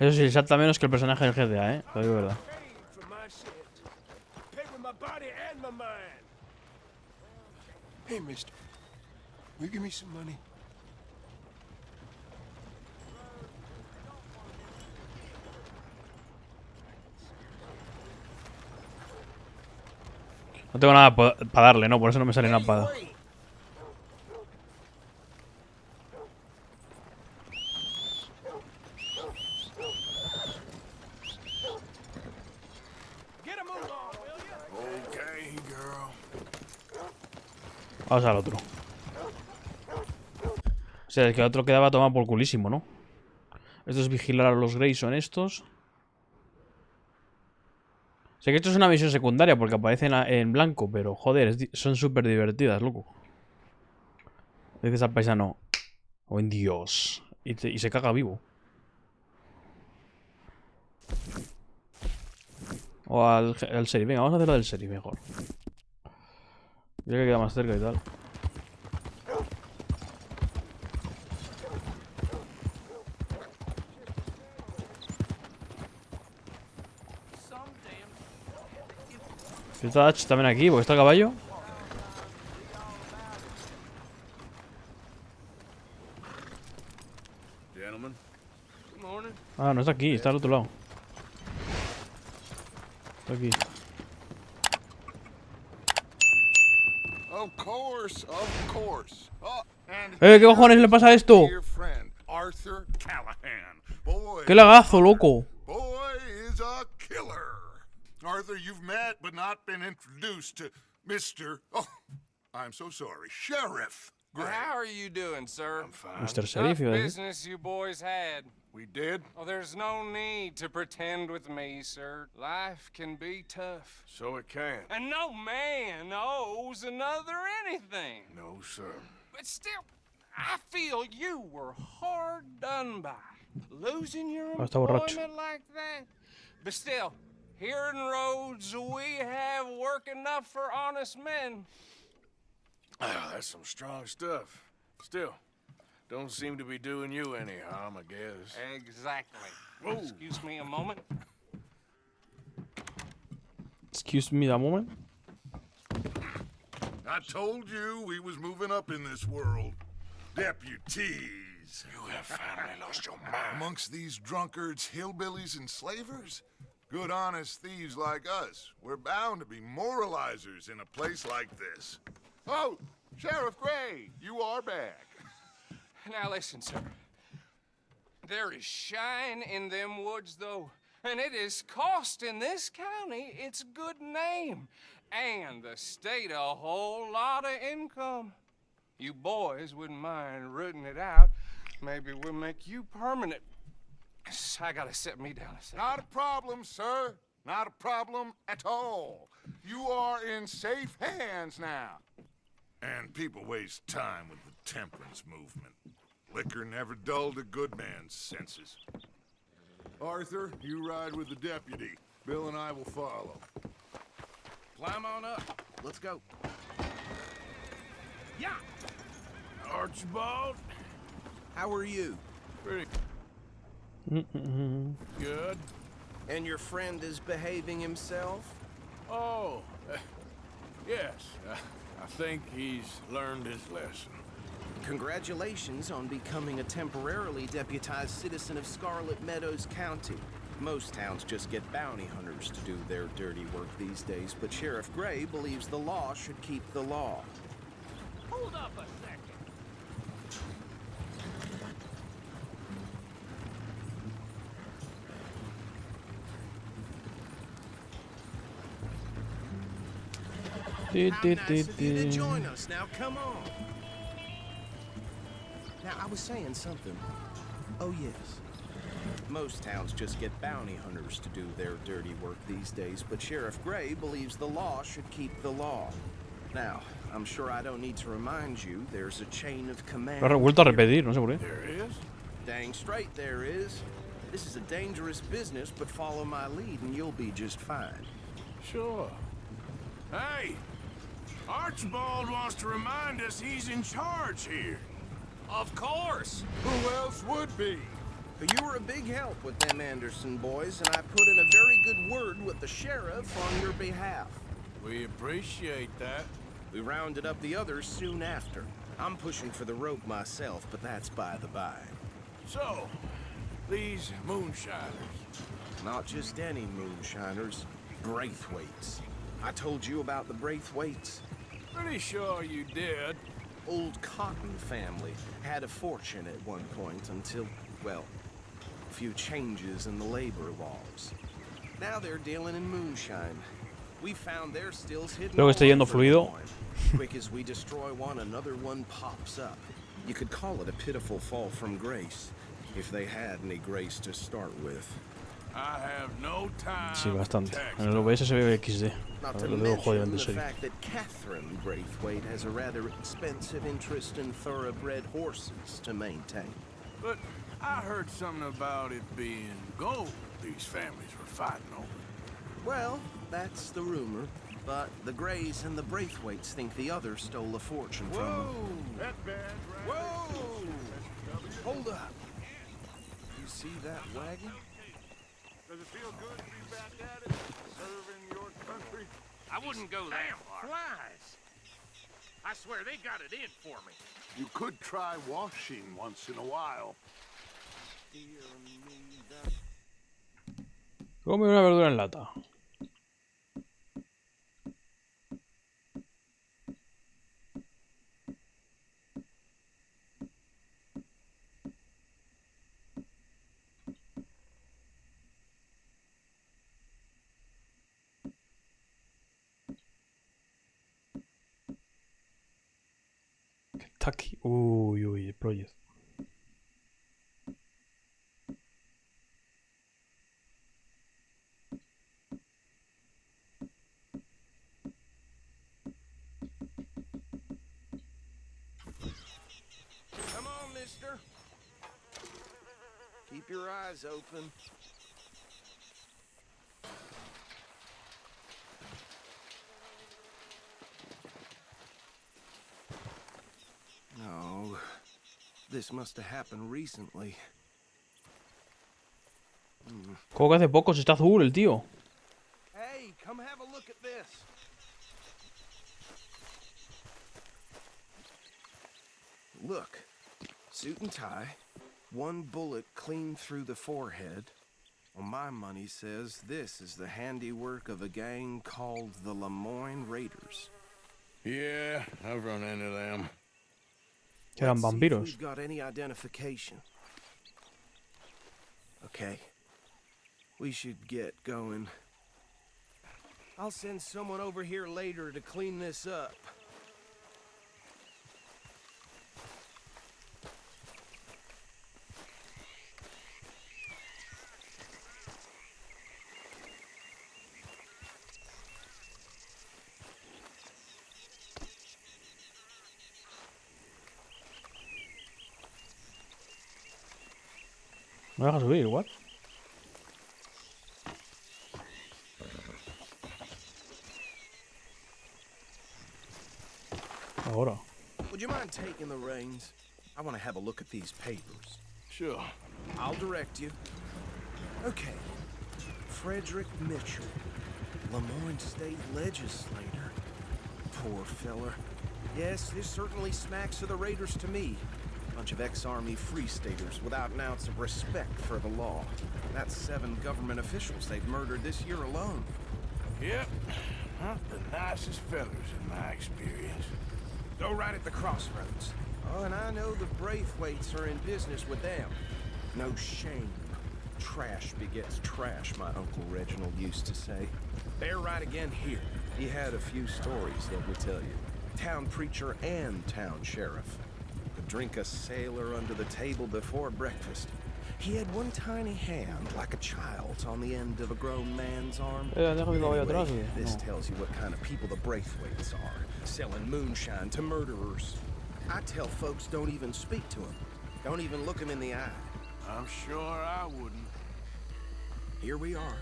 Eso sí, salta menos que el personaje del GTA, lo digo verdad. Hey, mister. Will you give me some money? No tengo nada para darle, ¿no? Por eso no me sale nada para dar. Vamos al otro. O sea, el que el otro quedaba tomado por culísimo, ¿no? Esto es vigilar a los Greys, son estos. Sé que esto es una misión secundaria porque aparecen en blanco, pero joder, son súper divertidas, loco. Dices al paisano, oh en Dios, y se caga vivo. O al sheriff, venga, vamos a hacer la del sheriff mejor. Ya que queda más cerca y tal. Está Dutch también aquí, porque está el caballo. Ah, no está aquí, está al otro lado. Está aquí. ¿Qué cojones le pasa a esto? ¡Qué lagazo, loco! Arthur, you've met but not been introduced to Mr. Oh, I'm so sorry, Sheriff Gray. How are you doing, sir? I'm fine. Mr. Sheriff, Tough business you boys had. We did? Oh, there's no need to pretend with me, sir. Life can be tough. So it can. And no man owes another anything. No, sir. But still, I feel you were hard done by. Losing your employment like that. But still, here in Rhodes, we have work enough for honest men. Oh, that's some strong stuff. Still, don't seem to be doing you any harm, I guess. Exactly. Whoa. Excuse me a moment. Excuse me a moment. I told you we was moving up in this world. Deputies. You have finally lost your mind. Amongst these drunkards, hillbillies, and slavers? Good, honest thieves like us. We're bound to be moralizers in a place like this. Oh, Sheriff Gray, you are back. Now listen, sir. There is shine in them woods, though, and it is costing this county its good name, and the state a whole lot of income. You boys wouldn't mind rooting it out. Maybe we'll make you permanent. I gotta sit me down a second. Not a problem, sir. Not a problem at all. You are in safe hands now. And people waste time with the temperance movement. Liquor never dulled a good man's senses. Arthur, you ride with the deputy. Bill and I will follow. Climb on up. Let's go. Yeah! Archibald? How are you? Pretty good. And your friend is behaving himself? Oh, yes. I think he's learned his lesson. Congratulations on becoming a temporarily deputized citizen of Scarlet Meadows County. Most towns just get bounty hunters to do their dirty work these days, but Sheriff Gray believes the law should keep the law. Hold up a second. How nice of you to join us. Now, come on. Now, I was saying something. Oh, yes. Most towns just get bounty hunters to do their dirty work these days, but Sheriff Gray believes the law should keep the law. Now, I'm sure I don't need to remind you, there's a chain of command. Lo he vuelto a repetir, no sé por qué. There is? Dang straight there is. This is a dangerous business, but follow my lead and you'll be just fine. Sure. Hey! Archibald wants to remind us he's in charge here. Of course. Who else would be? You were a big help with them Anderson boys, and I put in a very good word with the sheriff on your behalf. We appreciate that. We rounded up the others soon after. I'm pushing for the rope myself, but that's by the by. So, these moonshiners. Not just any moonshiners, Braithwaites. I told you about the Braithwaites. Pretty sure you did. Old Cotton family had a fortune at one point until, well, a few changes in the labor laws. Now they're dealing in moonshine. We found their stills hidden Creo que estoy all yendo over fluido. Des Moines. Quick as we destroy one, another one pops up. You could call it a pitiful fall from grace, if they had any grace to start with. I have no time. Sí, bastante. for text. En el OBS se ve XD. Not A to ver, lo veo jodido mention de the serie. fact that Catherine Braithwaite has a rather expensive interest in thoroughbred horses to maintain. But I heard something about it being gold these families were fighting over. Well, that's the rumor. But the Greys and the Braithwaites think the others stole a fortune from them. That bad, right? Whoa! Hold up. You see that wagon? Does it feel good to be back at it? Serving your country? I wouldn't go that far. Flies! I swear they got it in for me. You could try washing once in a while. Dear me, that... Come una verdura en lata. Kentucky. Uy, uy, el Project. Come on, mister. Keep your eyes open. No, this must have happened recently. ¿Cómo que hace poco? Si está azul el tío. Hey, come have a look at this. Look, suit and tie, one bullet clean through the forehead. Well, my money says this is the handiwork of a gang called the Lemoyne Raiders. Yeah, I've run into them. Que eran Let's see if vampiros. we've got any identification. Okay. We should get going. I'll send someone over here later to clean this up. Me deja subir igual. Ahora. Would you mind taking the reins? I want to have a look at these papers. Sure. I'll direct you. Okay. Frederick Mitchell, Lemoyne State Legislator. Poor fella. Yes, this certainly smacks of the Raiders to me. Bunch of ex-Army Free Staters without an ounce of respect for the law. That's 7 government officials they've murdered this year alone. Yep. Not the nicest fellas in my experience. Go right at the crossroads. Oh, and I know the Braithwaites are in business with them. No shame. Trash begets trash, my Uncle Reginald used to say. They're right again here. He had a few stories, let me tell you. Town preacher and town sheriff. Could drink a sailor under the table before breakfast. He had one tiny hand, like a child's, on the end of a grown man's arm. Déjame que vaya Anyway, atrás. this No. tells you what kind of people the Braithwaites are, selling moonshine to murderers. I tell folks don't even speak to them. Don't even look them in the eye. I'm sure I wouldn't. Here we are.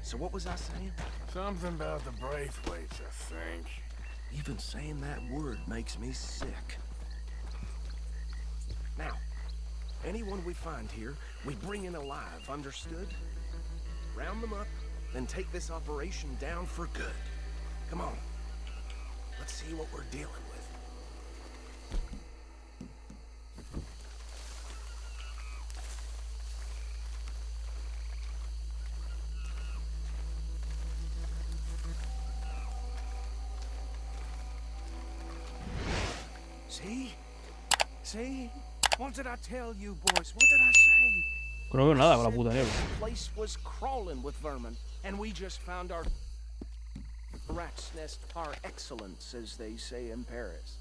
So what was I saying? Something about the Braithwaites, I think. Even saying that word makes me sick. Now, Anyone we find here, we bring in alive, understood? Round them up, then take this operation down for good. Come on. Let's see what we're dealing with. See? See? What did I tell you, boys? What did I say? Que no veo nada con la puta niebla. The place was crawling with vermin, and we just found our rat's nest par excellence, as they say in Paris.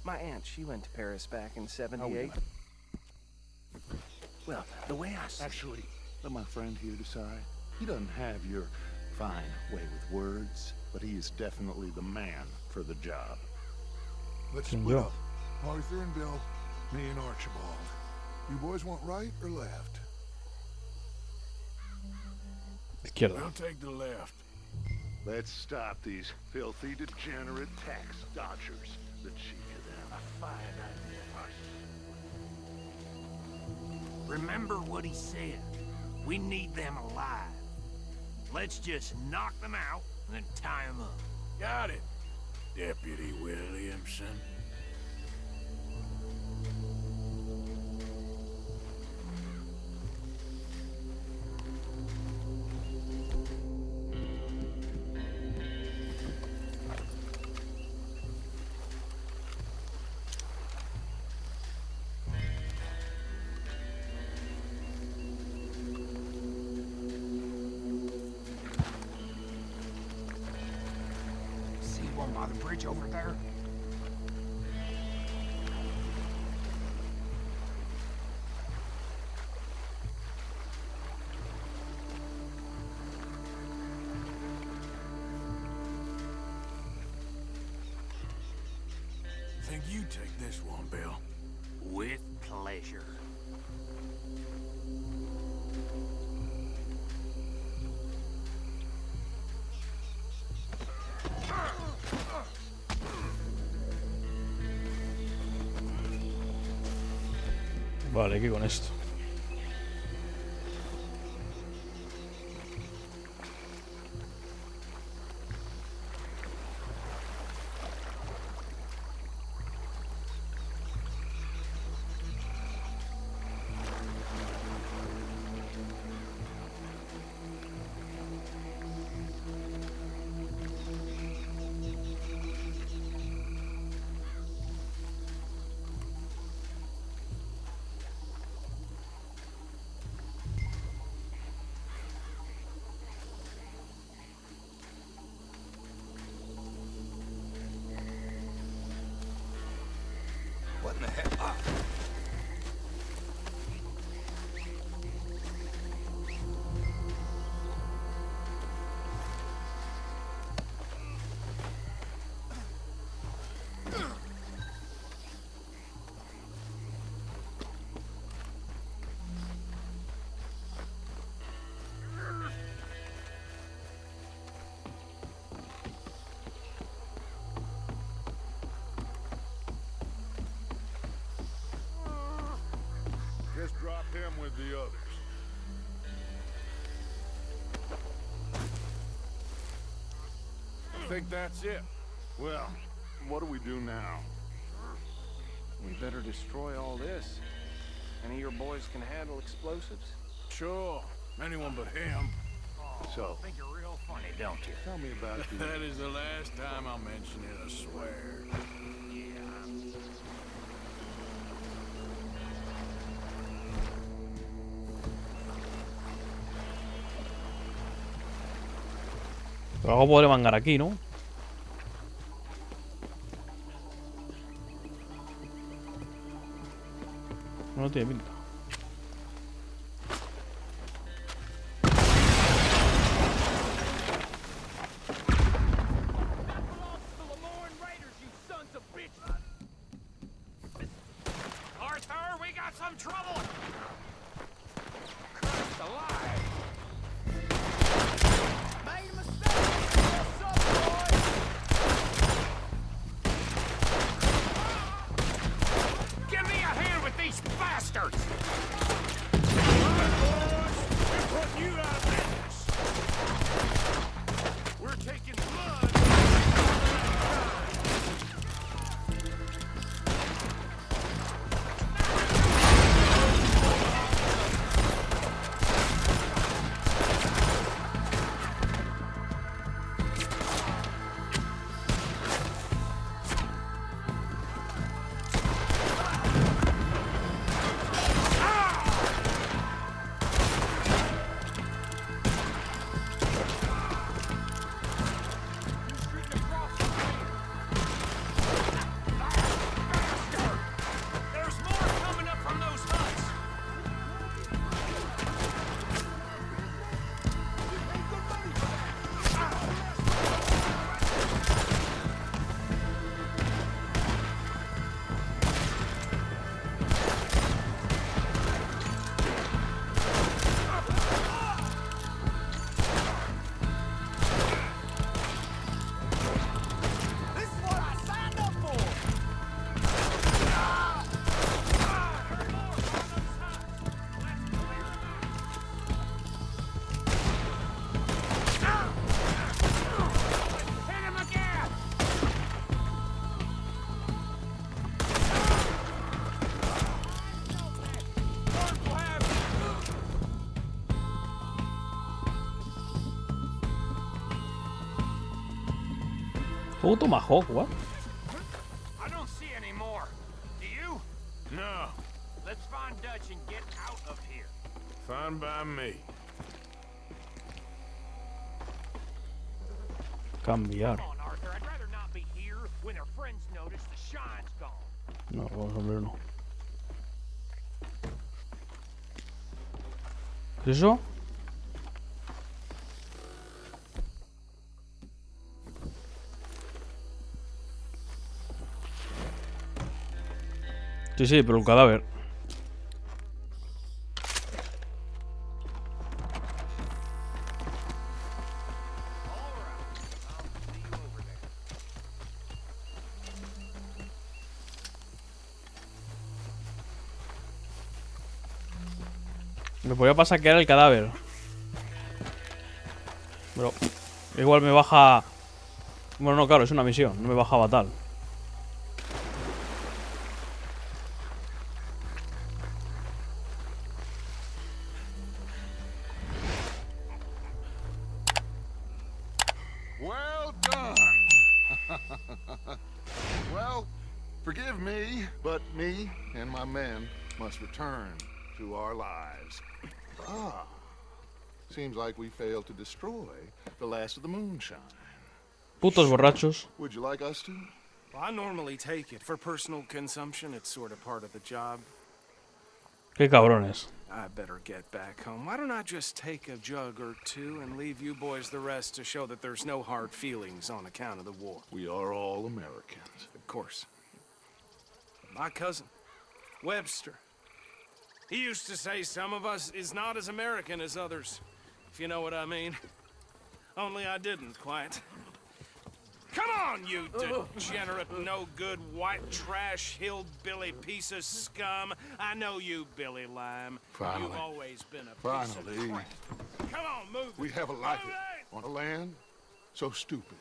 My aunt, she went to Paris back in '78. Well, the way I see Actually, let my friend here decide. He doesn't have your fine way with words, but he is definitely the man for the job. Let's King split Joe. up. Arthur and Bill, me and Archibald. You boys want right or left? Izquierda. We'll take the left. Let's stop these filthy, degenerate tax dodgers. The chief of them. A fine idea, Remember what he said. We need them alive. Let's just knock them out and then tie them up. Got it, Deputy Williamson. See one by the bridge over there? Think you take this one, Bill? With pleasure. Vale, ¿qué con esto? What in the hell? Ah. Just drop him with the others. I think that's it. Well, what do we do now? we better destroy all this. Any of your boys can handle explosives? Sure. Anyone but him. So, Think you're real funny, don't you? tell me about the... That is the last time I'll mention it, I swear. Pero algo podré mangar aquí, ¿no? No tiene pinta. Arthur, we got some trouble! Christ alive! Made a mistake! What's up, boys? Give me a hand with these bastards! Puto Mahawk, what? I don't see any more. Do you? No, Let's find Dutch and get out of here. fine by me. Cambiar. Come on, Arthur. I'd rather not be here when their friends notice the shine's gone. No, sombrero no. ¿Qué es eso? Sí, sí, pero un cadáver. Me podía pasar que era el cadáver. Pero igual me baja... Bueno, no, claro, es una misión. No me bajaba tal. Well done. Well, forgive me, but me and my men must return to our lives. Ah, seems like we failed to destroy the last of the moonshine. Putos borrachos. Would you like us to? Well, I normally take it. For personal consumption, it's sort of part of the job. Qué cabrones. I better get back home. Why don't I just take a jug or two and leave you boys the rest to show that there's no hard feelings on account of the war? We are all Americans. Of course. My cousin, Webster. He used to say some of us is not as American as others, if you know what I mean. Only I didn't quite. Come on, you degenerate, no-good, white trash, hillbilly piece of scum. I know you, Billy Lime. Finally. You've always been a piece Finally. of crap. Come on, move We it. have a life Move it. on a land so stupid,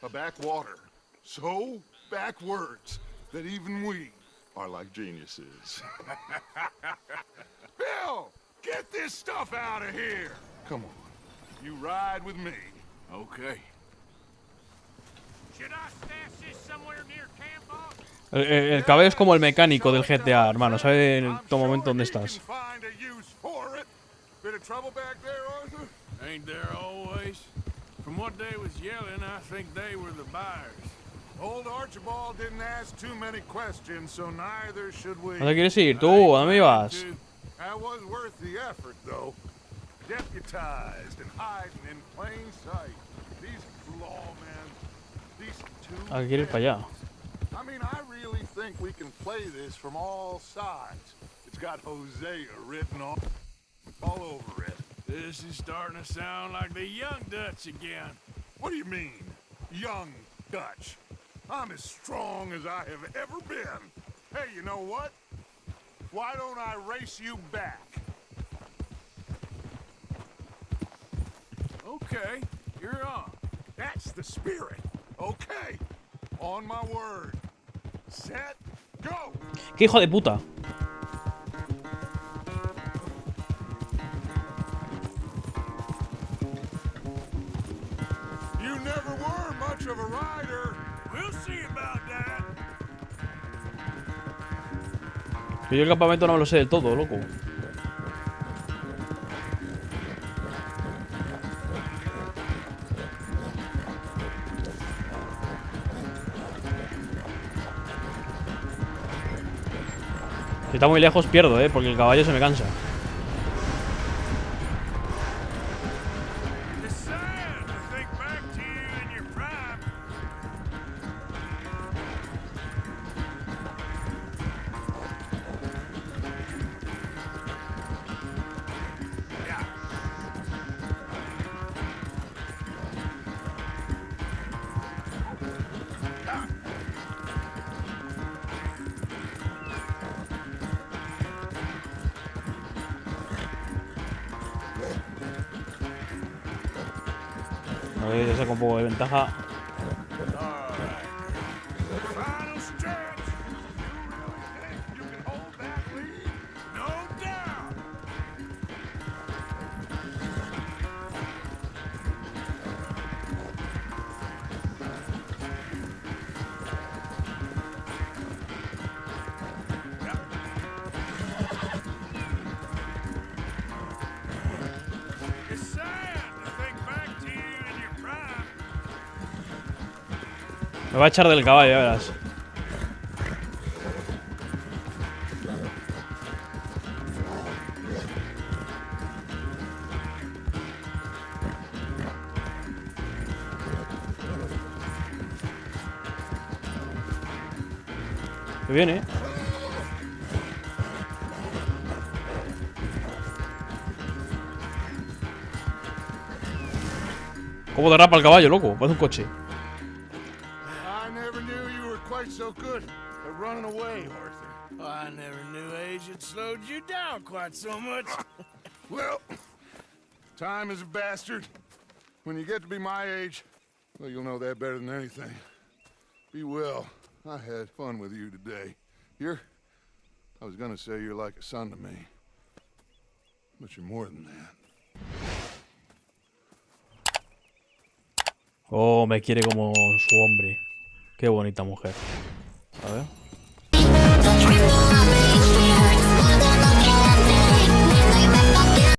a backwater so backwards that even we are like geniuses. Bill, get this stuff out of here. Come on, you ride with me. Okay. Should I stash this somewhere near camp, boss? El caballo es como el mecánico del GTA, hermano. Sabe en todo momento dónde estás. Find a use for it. Bit of trouble back there, Arthur? Ain't there always? From what they was yelling, I think they were the buyers. Old Archibald didn't ask too many questions, so neither should we. ¿Dónde quieres ir? ¿Tú? ¿A dónde vas? That was worth the effort, though. Deputized and hiding in plain sight. These lawmen, these two. Ah, que quieres ir para allá. I mean, I really think we can play this from all sides. It's got Hosea written all over it. This is starting to sound like the young Dutch again. What do you mean, young Dutch? I'm as strong as I have ever been. Hey, you know what? Why don't I race you back? Okay, you're on. That's the spirit. Okay. On my word. Set, go! ¡Qué hijo de puta! You never were much of a rider. We'll see about that. Que yo el campamento no me lo sé del todo, loco. Si está muy lejos pierdo, porque el caballo se me cansa. The sand, I think back to you in your prime. Yeah. A ver, ya saco un poco de ventaja. Final stretch. You really think you can hold that lead? No doubt. Me va a echar del caballo, ya verás. Que viene, ¿Cómo derrapa el caballo, loco? Parece un coche. I never knew you were quite so good at running away, Arthur. I never knew age had slowed you down quite so much. Well, time is a bastard. When you get to be my age, well, you'll know that better than anything. Be well. I had fun with you today. I was gonna say you're like a son to me. But you're more than that. Oh, me quiere como su hombre. Qué bonita mujer. A ver.